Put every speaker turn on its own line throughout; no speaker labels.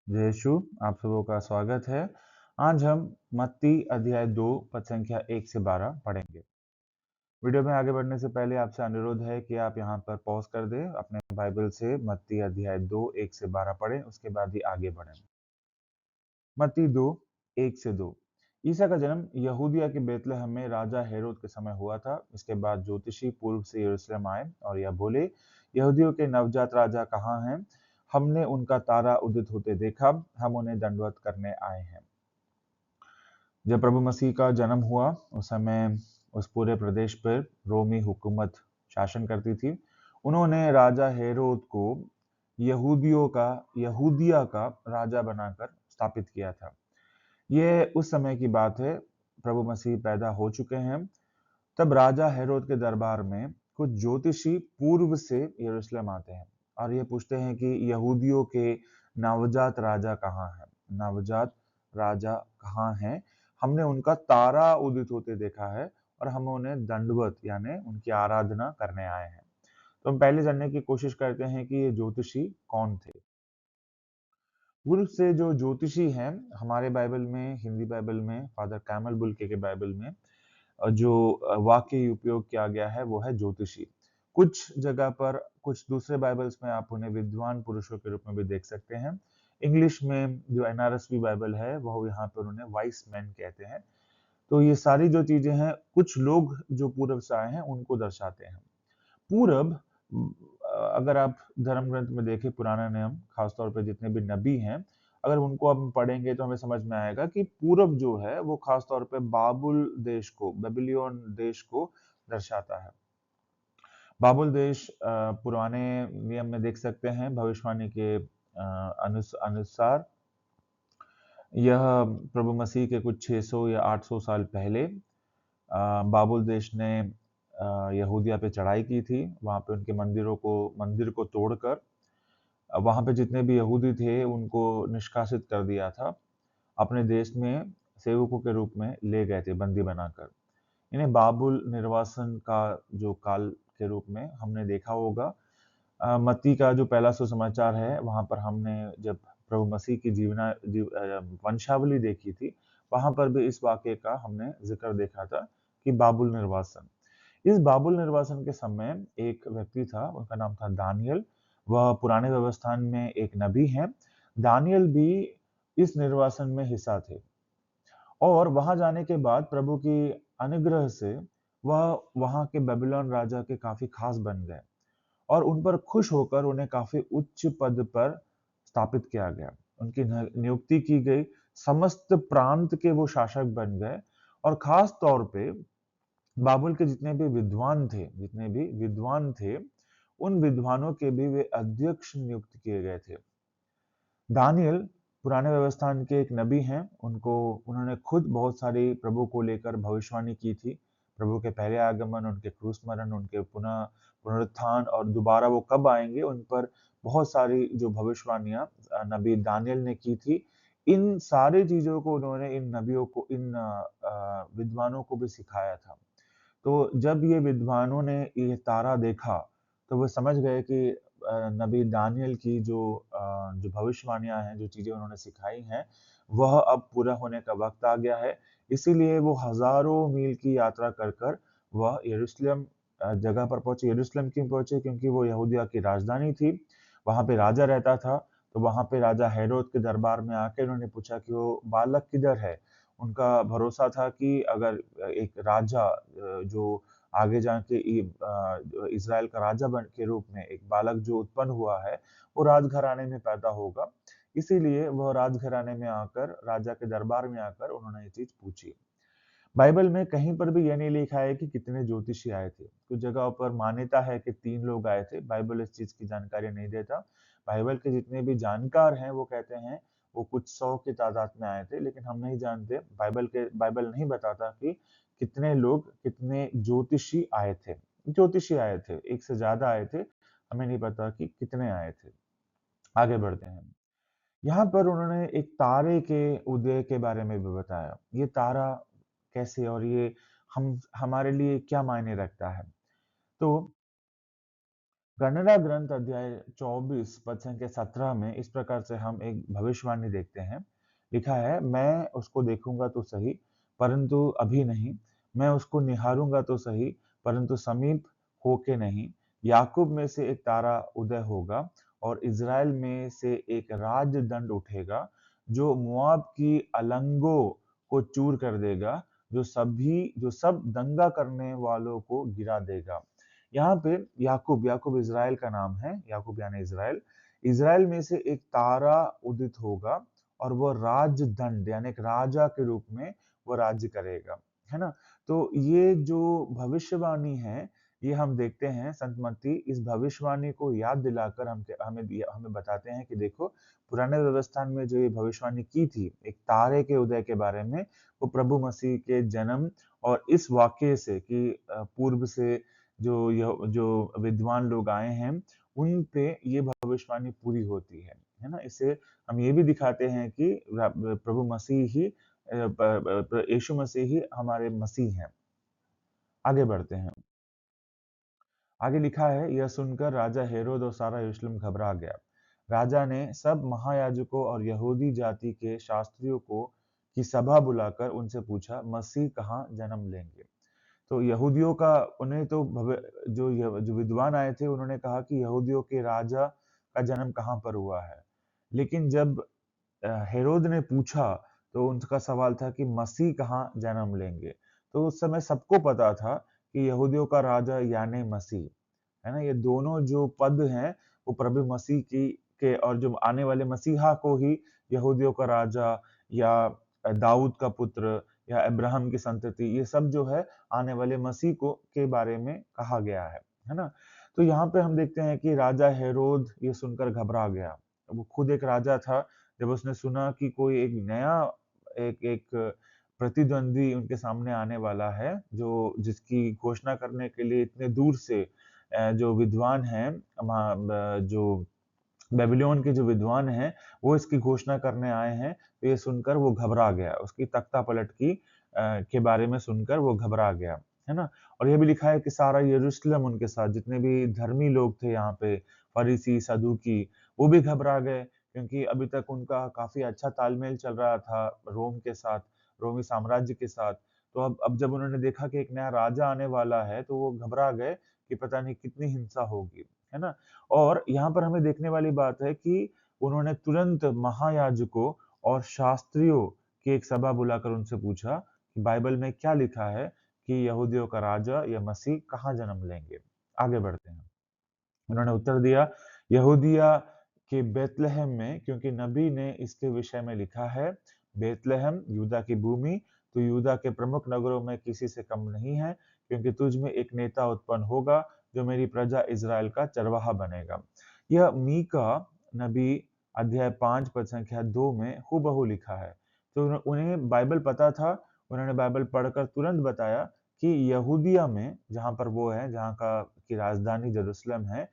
जय यीशु, आप सबों का स्वागत है। आज हम मत्ती अध्याय 2 पद संख्या 1 से 12 पढ़ेंगे। वीडियो में आगे बढ़ने से पहले आपसे अनुरोध है कि आप यहाँ पर पॉज़ कर दें, अपने बाइबल से मत्ती अध्याय 2 1 से 12 पढ़ें, उसके बाद ही आगे बढ़ें। मत्ती 2 1 से 2। ईसा का जन्म यहूदिया के बेतलहम में राजा हेरोद के समय हुआ था। इसके बाद ज्योतिषी पूर्व से यरूशलेम आए और यह बोले, यहूदियों के नवजात राजा कहाँ हैं? हमने उनका तारा उदित होते देखा, हम उन्हें दंडवत करने आए हैं। जब प्रभु मसीह का जन्म हुआ, उस समय उस पूरे प्रदेश पर रोमी हुकूमत शासन करती थी। उन्होंने राजा हेरोद को यहूदिया का राजा बनाकर स्थापित किया था। ये उस समय की बात है, प्रभु मसीह पैदा हो चुके हैं। तब राजा हेरोद के दरबार में कुछ ज्योतिषी पूर्व से यरूशलेम आते हैं और ये पूछते हैं कि यहूदियों के नवजात राजा कहाँ हैं? नवजात राजा कहाँ हैं? हमने उनका तारा उदित होते देखा है और हम उन्हें दंडवत यानी उनकी आराधना करने आए हैं। तो हम पहले जानने की कोशिश करते हैं कि ये ज्योतिषी कौन थे। पूर्व से जो ज्योतिषी हैं, हमारे बाइबल में, हिंदी बाइबल में, फादर कैमल बुल्के के बाइबल में जो वाक्य उपयोग किया गया है वो है ज्योतिषी। कुछ जगह पर, कुछ दूसरे बाइबल्स में आप उन्हें विद्वान पुरुषों के रूप में भी देख सकते हैं। इंग्लिश में जो एनआरएसवी बाइबल है वो यहाँ पर उन्हें वाइस मैन कहते हैं। तो ये सारी जो चीजें हैं, कुछ लोग जो पूर्व से आए हैं उनको दर्शाते हैं। पूरब अगर आप धर्म ग्रंथ में देखें, पुराना नियम, खासतौर पे जितने भी नबी हैं, अगर उनको हम पढ़ेंगे तो हमें समझ में आएगा कि पूरब जो है वो खासतौर पे बाबुल देश को, बेबीलोन देश को दर्शाता है। बाबुल देश पुराने नियम में देख सकते हैं, भविष्यवाणी के अनुसार यह प्रभु मसीह के कुछ 600 या 800 साल पहले बाबुल देश ने यहूदिया पे चढ़ाई की थी। वहाँ पे उनके मंदिर को तोड़कर वहाँ पे जितने भी यहूदी थे उनको निष्कासित कर दिया था। अपने देश में सेवकों के रूप में ले गए थे बंदी बनाकर। इन्हें बाबुल निर्वासन का जो काल के रूप में हमने देखा होगा। मत्ती का जो पहला सुसमाचार है, वहाँ पर हमने जब प्रभु मसीह की वंशावली देखी थी, वहाँ पर भी इस वाक़ये का हमने ज़िक्र देखा था कि बाबुल निर्वासन। इस बाबुल निर्वासन के समय एक व्यक्ति था, उनका नाम था दानियल। वह पुराने व्यवस्थान में एक नबी हैं। दानियल भी इस निर्वासन में हिस्सा थे और वहाँ जाने के बाद प्रभु की अनुग्रह से वह वहाँ के बेबीलोन राजा के काफ़ी ख़ास बन गए। और उन पर खुश होकर उन्हें काफ़ी उच्च पद पर स्थापित किया गया। उनकी नियुक्ति की गई, समस्त प्रांत के वो शासक बन गए और ख़ास तौर पे बाबुल के जितने भी विद्वान थे, उन विद्वानों के भी वे अध्यक्ष नियुक्त किए गए थे। दानियल पुराने व्यवस्थान के एक नबी हैं। उन्होंने खुद बहुत सारी प्रभु को लेकर भविष्यवाणी की थी। प्रभु के पहले आगमन, उनके क्रूस मरण, उनके पुनः पुनरुत्थान और दोबारा वो कब आएँगे, उन पर बहुत सारी जो भविष्यवाणियाँ नबी दानियल ने की थी। इन सारी चीज़ों को उन्होंने इन नबियों को, इन विद्वानों को भी सिखाया था। तो जब ये विद्वानों ने ये तारा देखा, तो वो समझ गए कि नबी दानियल की जो भविष्यवाणियाँ हैं, जो चीज़ें उन्होंने सिखाई हैं, वह अब पूरा होने का वक़्त आ गया है। इसीलिए वो हज़ारों मील की यात्रा कर वह यरूशलेम जगह पर पहुँचे। यरूशलेम क्यों पहुँचे? क्योंकि वो यहूदिया की राजधानी थी, वहाँ पे राजा रहता था। तो वहाँ पे राजा हेरोद के दरबार में आके उन्होंने पूछा कि वो बालक किधर है? उनका भरोसा था कि अगर एक राजा जो आगे जाके इज़राइल का राजा बन के रूप में एक बालक जो उत्पन्न हुआ है, वो राजघराने में पैदा होगा। इसीलिए वह राजघराने में आकर, राजा के दरबार में आकर उन्होंने ये चीज़ पूछी। बाइबल में कहीं पर भी ये नहीं लिखा है कि कितने ज्योतिषी आए थे। कुछ जगहों पर मान्यता है कि 3 लोग आए थे। बाइबल इस चीज़ की जानकारी नहीं देता। बाइबल के जितने भी जानकार हैं, वो कहते हैं वो कुछ 100 की तादाद में आए थे, लेकिन हम नहीं जानते। बाइबल नहीं बताता कि कितने लोग, कितने ज्योतिषी आए थे। ज्योतिषी आए थे, एक से ज़्यादा आए थे। हमें नहीं पता कि कितने आए थे। आगे बढ़ते हैं। यहाँ पर उन्होंने एक तारे के उदय के बारे में भी बताया। ये तारा कैसे और ये हम हमारे लिए क्या मायने रखता है? तो गणना ग्रंथ अध्याय 24 पद संख्या 17 में इस प्रकार से हम एक भविष्यवाणी देखते हैं। लिखा है, मैं उसको देखूंगा तो सही, परंतु अभी नहीं। मैं उसको निहारूंगा तो सही, परंतु समीप होके नहीं। याकूब में से एक तारा उदय होगा और इज़राइल में से एक राजदंड उठेगा, जो मोआब की अलंगों को चूर कर देगा, जो सब दंगा करने वालों को गिरा देगा। यहाँ पे याकूब याकूब इज़राइल का नाम है, याकूब यानी इज़राइल। इज़राइल में से एक तारा उदित होगा और वो राजदंड यानी एक राजा के रूप में वो राज्य करेगा, है ना? तो ये जो भविष्यवाणी है, ये हम देखते हैं संत मत्ती इस भविष्यवाणी को याद दिलाकर हमें बताते हैं कि देखो, पुराने व्यवस्था में जो ये भविष्यवाणी की थी, एक तारे के उदय के बारे में, वो प्रभु मसीह के जन्म और इस वाक्य से कि पूर्व से जो विद्वान लोग आए हैं, उन पे ये भविष्यवाणी पूरी होती है ना? इससे हम ये भी दिखाते हैं कि प्रभु मसीह ही यीशु मसीह ही हमारे मसीह हैं। आगे बढ़ते हैं। आगे लिखा है, यह सुनकर राजा हेरोद और सारा यरूशलेम घबरा गया। राजा ने सब महायाजकों और यहूदी जाति के शास्त्रियों को की सभा बुलाकर उनसे पूछा, मसीह कहाँ जन्म लेंगे? तो यहूदियों का उन्हें तो जो विद्वान आए थे, उन्होंने कहा कि यहूदियों के राजा का जन्म कहाँ पर हुआ है। लेकिन जब हेरोद ने पूछा, तो उनका सवाल था कि मसीह कहाँ जन्म लेंगे। तो उस समय सबको पता था कि यहूदियों का राजा यानी मसीह, है ना? ये दोनों जो पद हैं, वो प्रभु मसीह की के और जो आने वाले मसीहा को ही यहूदियों का राजा या दाऊद का पुत्र या अब्राहम की संतति, ये सब जो है आने वाले मसीह को के बारे में कहा गया है ना? तो यहाँ पे हम देखते हैं कि राजा हेरोद ये सुनकर घबरा गया। वो खुद एक राजा था, जब उसने सुना कि कोई एक नया एक एक प्रतिद्वंदी उनके सामने आने वाला है, जो जिसकी घोषणा करने के लिए इतने दूर से जो विद्वान हैं, जो बेबीलोन के जो विद्वान हैं, वो इसकी घोषणा करने आए हैं, तो ये सुनकर वो घबरा गया। उसकी तख्तापलट के बारे में सुनकर वो घबरा गया, है ना? और ये भी लिखा है कि सारा यरूशलेम उनके साथ जितने भी धर्मी लोग थे यहाँ पे, फरीसी, सदूकी, वो भी घबरा गए, क्योंकि अभी तक उनका काफ़ी अच्छा तालमेल चल रहा था रोम के साथ, रोमी साम्राज्य के साथ। तो अब जब उन्होंने देखा कि एक नया राजा आने वाला है, तो वो घबरा गए कि पता नहीं कितनी हिंसा होगी, है ना? और यहाँ पर हमें देखने वाली बात है कि उन्होंने तुरंत महायाजकों और शास्त्रियों की एक सभा बुलाकर उनसे पूछा कि बाइबल में क्या लिखा है कि यहूदियों का राजा या मसीह कहाँ जन्म लेंगे? आगे बढ़ते हैं। उन्होंने उत्तर दिया, यहूदिया के बेतलहम में, क्योंकि नबी ने इसके विषय में लिखा है, बेतलहम यूदा की भूमि, तो यूदा के प्रमुख नगरों में किसी से कम नहीं है, क्योंकि तुझ में एक नेता उत्पन्न होगा जो मेरी प्रजा इज़राइल का चरवाहा बनेगा। यह मीका नबी अध्याय 5 पद संख्या 2 में हूबहू लिखा है। तो उन्हें बाइबल पता था, उन्होंने बाइबल पढ़कर तुरंत बताया कि यहूदिया में, जहाँ पर वो है, जहाँ का की राजधानी यरूशलेम है,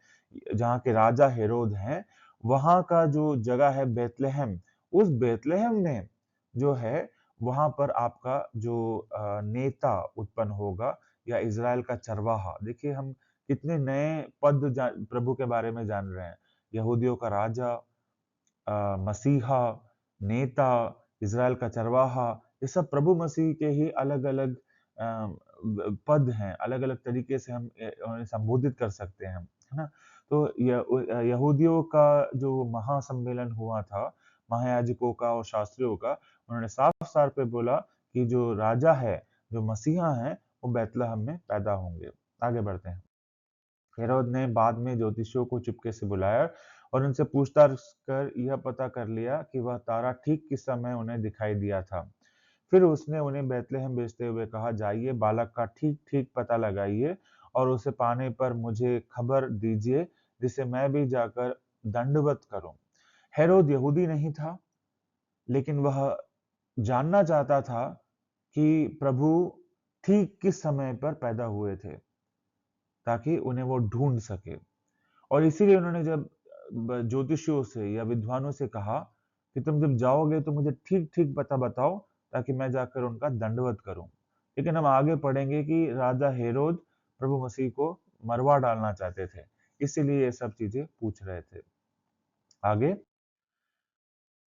जहाँ के राजा हेरोद हैं, वहाँ का जो जगह है बेतलेहम, उस बेतलेहम में जो है, वहाँ पर आपका जो नेता उत्पन्न होगा या इज़राइल का चरवाहा। देखिए, हम कितने नए पद प्रभु के बारे में जान रहे हैं। यहूदियों का राजा, मसीहा, नेता, इज़राइल का चरवाहा, ये सब प्रभु मसीह के ही अलग-अलग पद हैं, अलग-अलग तरीके से हम उन्हें संबोधित कर सकते हैं, है ना? तो यहूदियों का जो महासम्मेलन हुआ था, महायाजकों का और शास्त्रियों का, उन्होंने साफ-साफ पे बोला कि जो राजा है, जो मसीहा हैं, वो बैतलहम में पैदा होंगे। आगे बढ़ते हैं। हेरोद ने बाद में ज्योतिषियों को चुपके से बुलाया और उनसे पूछताछ कर यह पता कर लिया कि वह तारा ठीक किस समय उन्हें दिखाई दिया था। फिर उसने उन्हें बैतलहम भेजते हुए कहा, जाइए बालक का ठीक-ठीक पता लगाइए और उसे पाने पर मुझे खबर दीजिए, जिससे मैं भी जाकर दंडवत करूं। हेरोद यहूदी नहीं था, लेकिन वह जानना चाहता था कि प्रभु ठीक किस समय पर पैदा हुए थे, ताकि उन्हें वो ढूंढ सके। और इसीलिए उन्होंने जब ज्योतिषियों से या विद्वानों से कहा कि तुम जब जाओगे तो मुझे ठीक-ठीक पता बताओ, ताकि मैं जाकर उनका दंडवत करूं। लेकिन हम आगे पढ़ेंगे कि राजा हेरोद प्रभु मसीह को मरवा डालना चाहते थे। इसीलिए ये सब चीजें पूछ रहे थे। आगे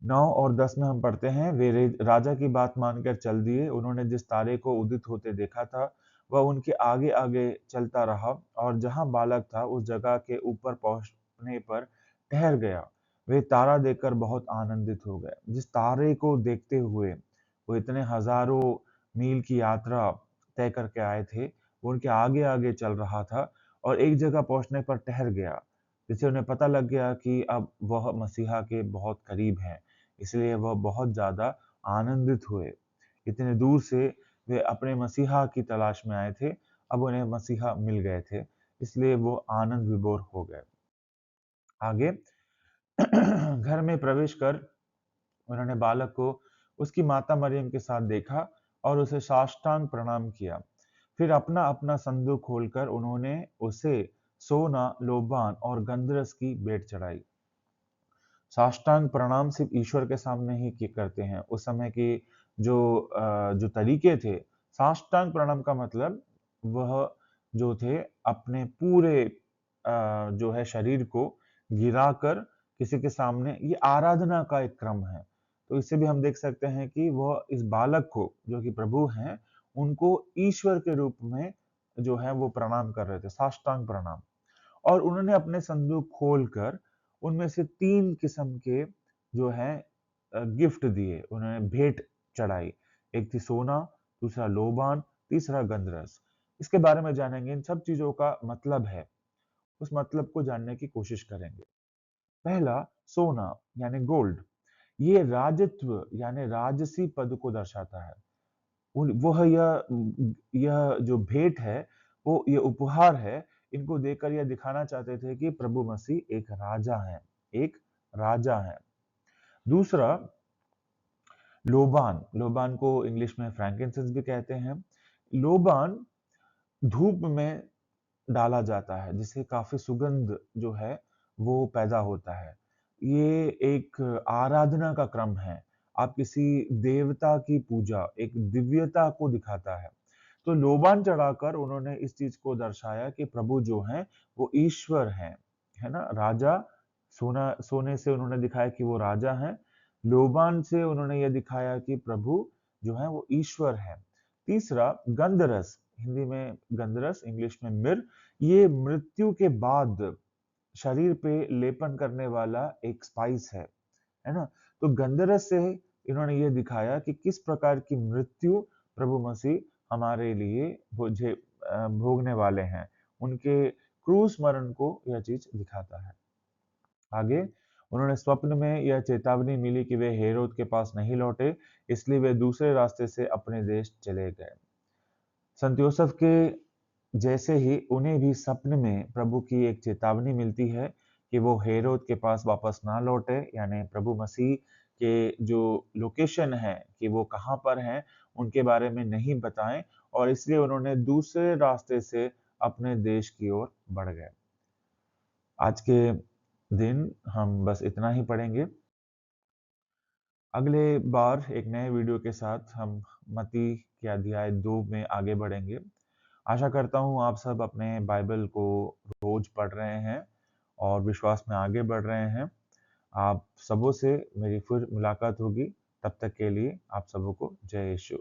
9 और 10 में हम पढ़ते हैं, वे राजा की बात मानकर चल दिए। उन्होंने जिस तारे को उदित होते देखा था, वह उनके आगे आगे चलता रहा और जहां बालक था उस जगह के ऊपर पहुंचने पर ठहर गया। वे तारा देखकर बहुत आनंदित हो गए। जिस तारे को देखते हुए वो इतने हजारों मील की यात्रा तय करके आए थे, वो उनके आगे आगे चल रहा था और एक जगह पहुंचने पर ठहर गया, जिससे उन्हें पता लग गया कि अब वह मसीहा के बहुत करीब हैं। इसलिए वह बहुत ज़्यादा आनंदित हुए। इतने दूर से वे अपने मसीहा की तलाश में आए थे, अब उन्हें मसीहा मिल गए थे, इसलिए वो आनंद विभोर हो गए। आगे घर में प्रवेश कर उन्होंने बालक को उसकी माता मरियम के साथ देखा और उसे साष्टांग प्रणाम किया। फिर अपना अपना संदूक खोलकर उन्होंने उसे सोना, लोबान और गंधरस की भेंट चढ़ाई। साष्टांग प्रणाम सिर्फ ईश्वर के सामने ही करते हैं। उस समय के जो तरीके थे, साष्टांग प्रणाम का मतलब वह जो थे अपने पूरे जो है शरीर को गिराकर किसी के सामने, ये आराधना का एक क्रम है। तो इससे भी हम देख सकते हैं कि वह इस बालक को जो कि प्रभु हैं, उनको ईश्वर के रूप में जो है वो प्रणाम कर रहे थे, साष्टांग प्रणाम। और उन्होंने अपने संदूक खोलकर उनमें से 3 किस्म के जो है गिफ्ट दिए, उन्होंने भेंट चढ़ाई। एक थी सोना, दूसरा लोबान, तीसरा गंधरस। इसके बारे में जानेंगे, इन सब चीजों का मतलब है, उस मतलब को जानने की कोशिश करेंगे। पहला, सोना यानी गोल्ड। ये राजत्व यानी राजसी पद को दर्शाता है। वह यह जो भेंट है, वो ये उपहार है, इनको देकर यह दिखाना चाहते थे कि प्रभु मसीह एक राजा हैं, एक राजा हैं। दूसरा, लोबान। लोबान को इंग्लिश में फ्रैंकिनसेंस भी कहते हैं। लोबान धूप में डाला जाता है, जिससे काफी सुगंध जो है वो पैदा होता है। ये एक आराधना का क्रम है। आप किसी देवता की पूजा, एक दिव्यता को दिखाता है। तो लोबान चढ़ाकर उन्होंने इस चीज को दर्शाया कि प्रभु जो हैं वो ईश्वर हैं, है ना? राजा, सोने से उन्होंने दिखाया कि वो राजा हैं। लोबान से उन्होंने यह दिखाया कि प्रभु जो है वो ईश्वर है। तीसरा, गंधरस। हिंदी में गंधरस, इंग्लिश में मिर। ये मृत्यु के बाद शरीर पे लेपन करने वाला एक स्पाइस है ना? तो गंधरस से इन्होंने ये दिखाया कि किस प्रकार की मृत्यु प्रभु मसीह हमारे लिए भोगने वाले हैं। उनके क्रूस मरण को यह चीज दिखाता है। आगे उन्होंने स्वप्न में यह चेतावनी मिली कि वे हेरोद के पास नहीं लौटे, इसलिए वे दूसरे रास्ते से अपने देश चले गए। संत योसेफ के जैसे ही उन्हें भी सपने में प्रभु की एक चेतावनी मिलती है कि वो हेरोद के पास वापस ना लौटे, यानी प्रभु मसीह के जो लोकेशन है कि वो कहाँ पर हैं, उनके बारे में नहीं बताएं, और इसलिए उन्होंने दूसरे रास्ते से अपने देश की ओर बढ़ गए। आज के दिन हम बस इतना ही पढ़ेंगे। अगले बार एक नए वीडियो के साथ हम मत्ती के अध्याय 2 में आगे बढ़ेंगे। आशा करता हूँ आप सब अपने बाइबल को रोज पढ़ रहे हैं और विश्वास में आगे बढ़ रहे हैं। आप सबों से मेरी फिर मुलाकात होगी। तब तक के लिए आप सबों को जय यीशु।